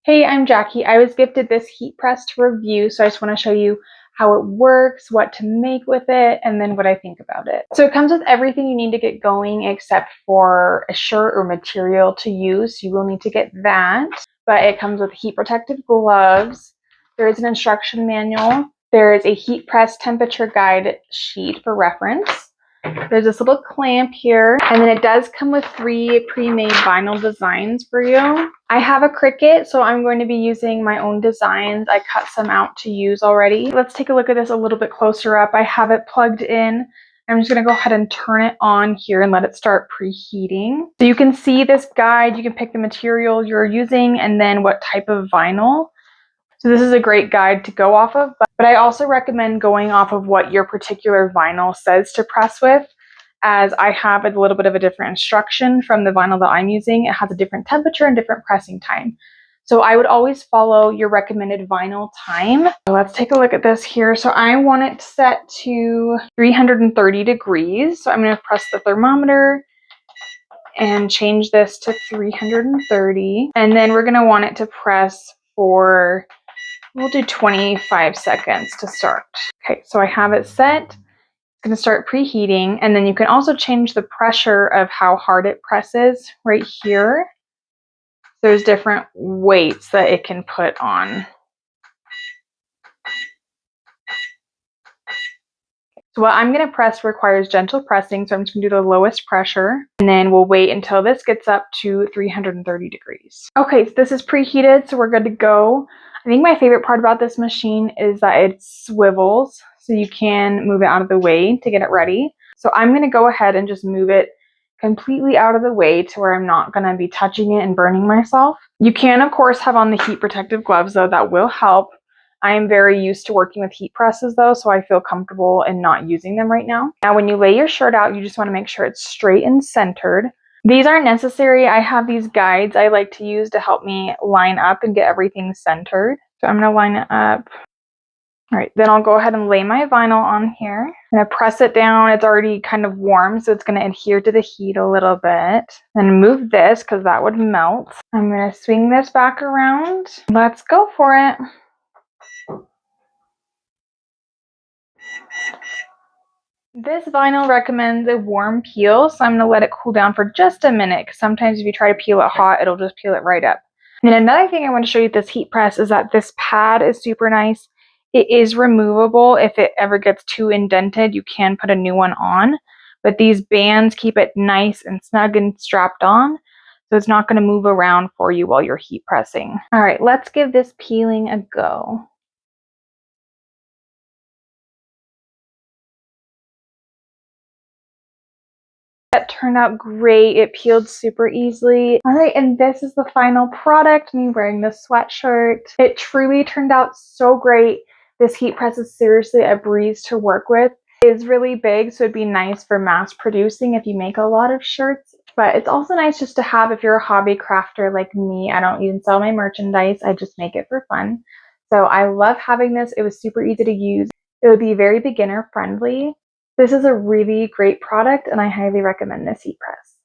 Hey, I'm Jackie. I was gifted this heat press to review, so I just want to show you how it works, what to make with it, and then what I think about it. So it comes with everything you need to get going except for a shirt or material to use. You will need to get that, but it comes with heat protective gloves. There is an instruction manual. There is a heat press temperature guide sheet for reference. There's this little clamp here, and then it does come with 3 pre-made vinyl designs for you. I have a Cricut, so I'm going to be using my own designs. I cut some out to use already. Let's take a look at this a little bit closer up. I have it plugged in. I'm just going to go ahead and turn it on here and let it start preheating. So you can see this guide. You can pick the material you're using and then what type of vinyl. So this is a great guide to go off of, but I also recommend going off of what your particular vinyl says to press with, as I have a little bit of a different instruction from the vinyl that I'm using. It has a different temperature and different pressing time. So I would always follow your recommended vinyl time. So let's take a look at this here. So I want it set to 330 degrees. So I'm going to press the thermometer and change this to 330. And then we're going to want it to press for, we'll do 25 seconds to start. Okay, so I have it set. It's going to start preheating, and then you can also change the pressure of how hard it presses right here. There's different weights that it can put on. So what I'm going to press requires gentle pressing, so I'm just going to do the lowest pressure, and then we'll wait until this gets up to 330 degrees. Okay, so this is preheated, so we're good to go. I think my favorite part about this machine is that it swivels, so you can move it out of the way to get it ready. So I'm going to go ahead and just move it completely out of the way to where I'm not going to be touching it and burning myself. You can, of course, have on the heat protective gloves, though. That will help. I am very used to working with heat presses, though, so I feel comfortable in not using them right now. Now, when you lay your shirt out, you just want to make sure it's straight and centered. These aren't necessary. I have these guides I like to use to help me line up and get everything centered. So I'm going to line it up. All right, then I'll go ahead and lay my vinyl on here. I'm going to press it down. It's already kind of warm, so it's going to adhere to the heat a little bit. Then move this because that would melt. I'm going to swing this back around. Let's go for it. This vinyl recommends a warm peel, so I'm going to let it cool down for just a minute, because sometimes if you try to peel it hot, it'll just peel it right up. And another thing I want to show you with this heat press is that this pad is super nice. It is removable. If it ever gets too indented, you can put a new one on, but these bands keep it nice and snug and strapped on, so it's not going to move around for you while you're heat pressing. All right, let's give this peeling a go. That turned out great. It peeled super easily. All right, and this is the final product, me wearing this sweatshirt. It truly turned out so great. This heat press is seriously a breeze to work with. It is really big, so it'd be nice for mass producing if you make a lot of shirts. But it's also nice just to have if you're a hobby crafter like me. I don't even sell my merchandise. I just make it for fun. So I love having this. It was super easy to use. It would be very beginner friendly. This is a really great product, and I highly recommend this heat press.